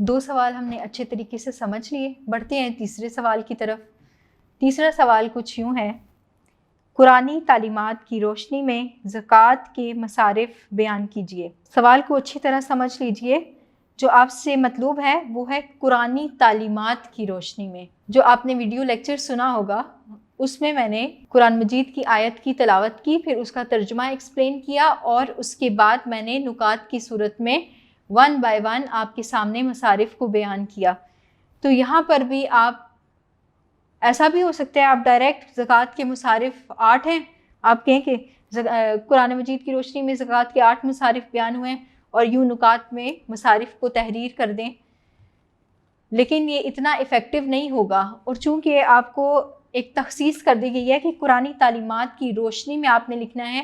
2 سوال ہم نے اچھے طریقے سے سمجھ لیے. بڑھتے ہیں تیسرے سوال کی طرف. تیسرا سوال کچھ یوں ہے: قرآنی تعلیمات کی روشنی میں زکوٰۃ کے مصارف بیان کیجیے. سوال کو اچھی طرح سمجھ لیجئے. جو آپ سے مطلوب ہے وہ ہے قرآنی تعلیمات کی روشنی میں. جو آپ نے ویڈیو لیکچر سنا ہوگا اس میں نے قرآن مجید کی آیت کی تلاوت کی، پھر اس کا ترجمہ ایکسپلین کیا، اور اس کے بعد میں نے نکات کی صورت میں 1 بائی 1 آپ کے سامنے مصارف کو بیان کیا. تو یہاں پر بھی آپ ایسا بھی ہو سکتا ہے آپ ڈائریکٹ زکوٰۃ کے مصارف 8 ہیں، آپ کہیں کہ قرآن مجید کی روشنی میں زکوٰۃ کے 8 مصارف بیان ہوئے ہیں اور یوں نکات میں مصارف کو تحریر کر دیں، لیکن یہ اتنا افیکٹو نہیں ہوگا. اور چونکہ آپ کو ایک تخصیص کر دی گئی ہے کہ قرآنی تعلیمات کی روشنی میں آپ نے لکھنا ہے،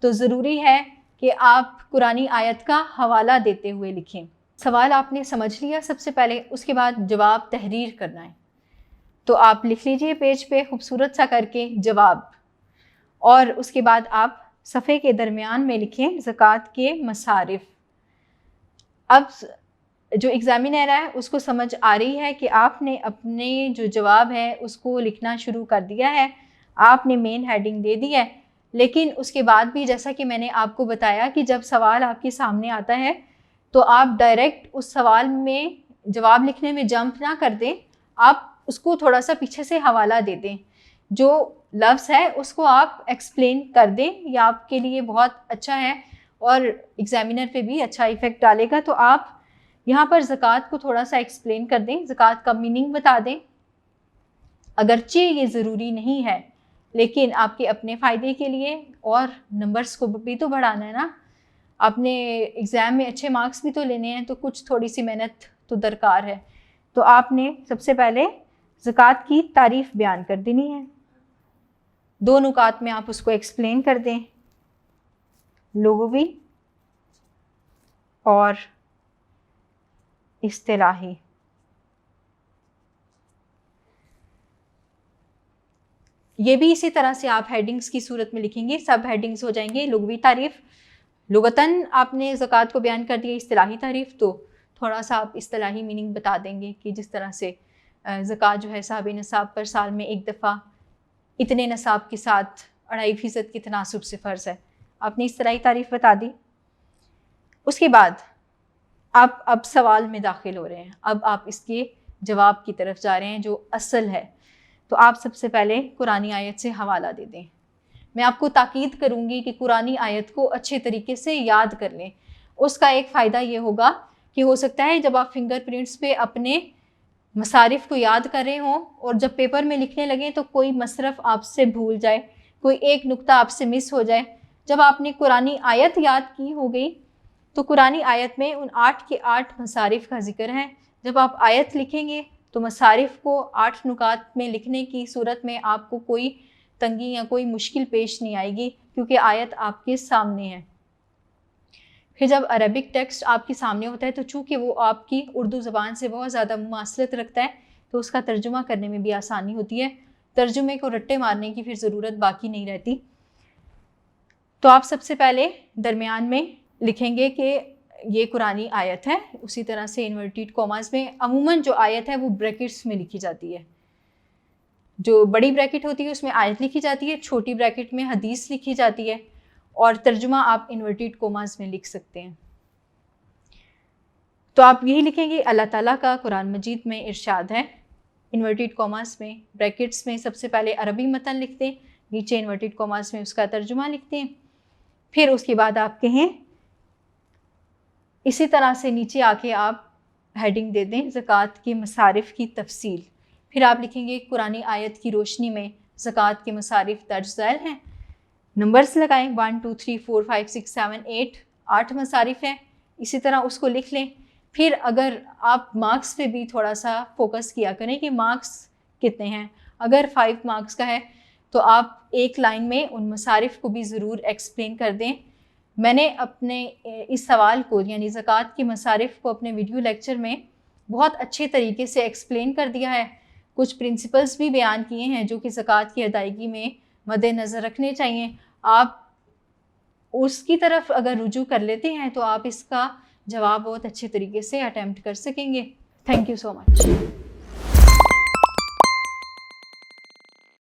تو ضروری ہے کہ آپ قرآنی آیت کا حوالہ دیتے ہوئے لکھیں. سوال آپ نے سمجھ لیا سب سے پہلے، اس کے بعد جواب تحریر کرنا ہے. تو آپ لکھ لیجئے پیج پہ خوبصورت سا کر کے جواب، اور اس کے بعد آپ صفحے کے درمیان میں لکھیں زکوٰۃ کے مصارف. اب جو ایگزامینر ہے اس کو سمجھ آ رہی ہے کہ آپ نے اپنے جو جواب ہے اس کو لکھنا شروع کر دیا ہے، آپ نے مین ہیڈنگ دے دی ہے، لیکن اس کے بعد بھی جیسا کہ میں نے آپ کو بتایا کہ جب سوال آپ کے سامنے آتا ہے تو آپ ڈائریکٹ اس سوال میں جواب لکھنے میں جمپ نہ کر دیں، آپ اس کو تھوڑا سا پیچھے سے حوالہ دے دیں. جو لفظ ہے اس کو آپ ایکسپلین کر دیں، یہ آپ کے لیے بہت اچھا ہے اور ایگزامینر پہ بھی اچھا ایفیکٹ ڈالے گا. تو آپ یہاں پر زکوٰۃ کو تھوڑا سا ایکسپلین کر دیں، زکوٰۃ کا میننگ بتا دیں. اگرچہ یہ ضروری نہیں ہے لیکن آپ کے اپنے فائدے کے لیے، اور نمبرز کو بھی تو بڑھانا ہے نا، آپ نے ایگزام میں اچھے مارکس بھی تو لینے ہیں، تو کچھ تھوڑی سی محنت تو درکار ہے. تو آپ نے سب سے پہلے زکوٰۃ کی تعریف بیان کر دینی ہے. 2 نکات میں آپ اس کو ایکسپلین کر دیں، لغوی اور اصطلاحی. یہ بھی اسی طرح سے آپ ہیڈنگز کی صورت میں لکھیں گے، سب ہیڈنگز ہو جائیں گے. لغوی تعریف، لغتاً آپ نے زکوٰۃ کو بیان کر دیا. اصطلاحی تعریف تو تھوڑا سا آپ اصطلاحی میننگ بتا دیں گے کہ جس طرح سے زکوٰۃ جو ہے صاحب نصاب پر سال میں ایک دفعہ اتنے نصاب کے ساتھ 2.5% کے تناسب سے فرض ہے. آپ نے اصطلاحی تعریف بتا دی. اس کے بعد آپ اب سوال میں داخل ہو رہے ہیں، اب آپ اس کے جواب کی طرف جا رہے ہیں جو اصل ہے. تو آپ سب سے پہلے قرآنی آیت سے حوالہ دے دیں. میں آپ کو تاکید کروں گی کہ قرآنی آیت کو اچھے طریقے سے یاد کر لیں. اس کا ایک فائدہ یہ ہوگا کہ ہو سکتا ہے جب آپ فنگر پرنٹس پہ اپنے مصارف کو یاد کر رہے ہوں اور جب پیپر میں لکھنے لگیں تو کوئی مصرف آپ سے بھول جائے، کوئی ایک نقطہ آپ سے مس ہو جائے. جب آپ نے قرآنی آیت یاد کی ہو گئی تو قرآنی آیت میں ان 8 کے 8 مصارف کا ذکر ہے. جب آپ آیت لکھیں گے تو مصارف کو 8 نکات میں لکھنے کی صورت میں آپ کو کوئی تنگی یا کوئی مشکل پیش نہیں آئے گی، کیونکہ آیت آپ کے سامنے ہے. پھر جب عربک ٹیکسٹ آپ کے سامنے ہوتا ہے تو چونکہ وہ آپ کی اردو زبان سے بہت زیادہ مماثلت رکھتا ہے تو اس کا ترجمہ کرنے میں بھی آسانی ہوتی ہے. ترجمے کو رٹے مارنے کی پھر ضرورت باقی نہیں رہتی. تو آپ سب سے پہلے درمیان میں لکھیں گے کہ یہ قرآنی آیت ہے. اسی طرح سے انورٹیڈ کوماز میں عموماً جو آیت ہے وہ بریکٹس میں لکھی جاتی ہے. جو بڑی بریکٹ ہوتی ہے اس میں آیت لکھی جاتی ہے، چھوٹی بریکٹ میں حدیث لکھی جاتی ہے، اور ترجمہ آپ انورٹیڈ کوماز میں لکھ سکتے ہیں. تو آپ یہی لکھیں گے اللہ تعالیٰ کا قرآن مجید میں ارشاد ہے. انورٹیڈ کوماز میں بریکٹس میں سب سے پہلے عربی متن لکھتے ہیں، نیچے انورٹیڈ کوماز میں اس کا ترجمہ لکھتے ہیں. پھر اس کے بعد آپ کہیں اسی طرح سے نیچے آ کے آپ ہیڈنگ دے دیں زکوٰۃ کے مصارف کی تفصیل. پھر آپ لکھیں گے قرآنی آیت کی روشنی میں زکوٰۃ کے مصارف درج ذیل ہیں. نمبرز لگائیں 1 2 3 4 5 6 7 8 8 مصارف ہیں. اسی طرح اس کو لکھ لیں. پھر اگر آپ مارکس پہ بھی تھوڑا سا فوکس کیا کریں کہ مارکس کتنے ہیں. اگر 5 مارکس کا ہے تو آپ ایک لائن میں ان مصارف کو بھی ضرور ایکسپلین کر دیں. میں نے اپنے اس سوال کو یعنی زکوٰۃ کے مصارف کو اپنے ویڈیو لیکچر میں بہت اچھے طریقے سے ایکسپلین کر دیا ہے. کچھ پرنسپلز بھی بیان کیے ہیں جو کہ زکوٰۃ کی ادائیگی میں مد نظر رکھنے چاہیے. آپ اس کی طرف اگر رجوع کر لیتے ہیں تو آپ اس کا جواب بہت اچھے طریقے سے اٹیمپٹ کر سکیں گے. Thank you so much.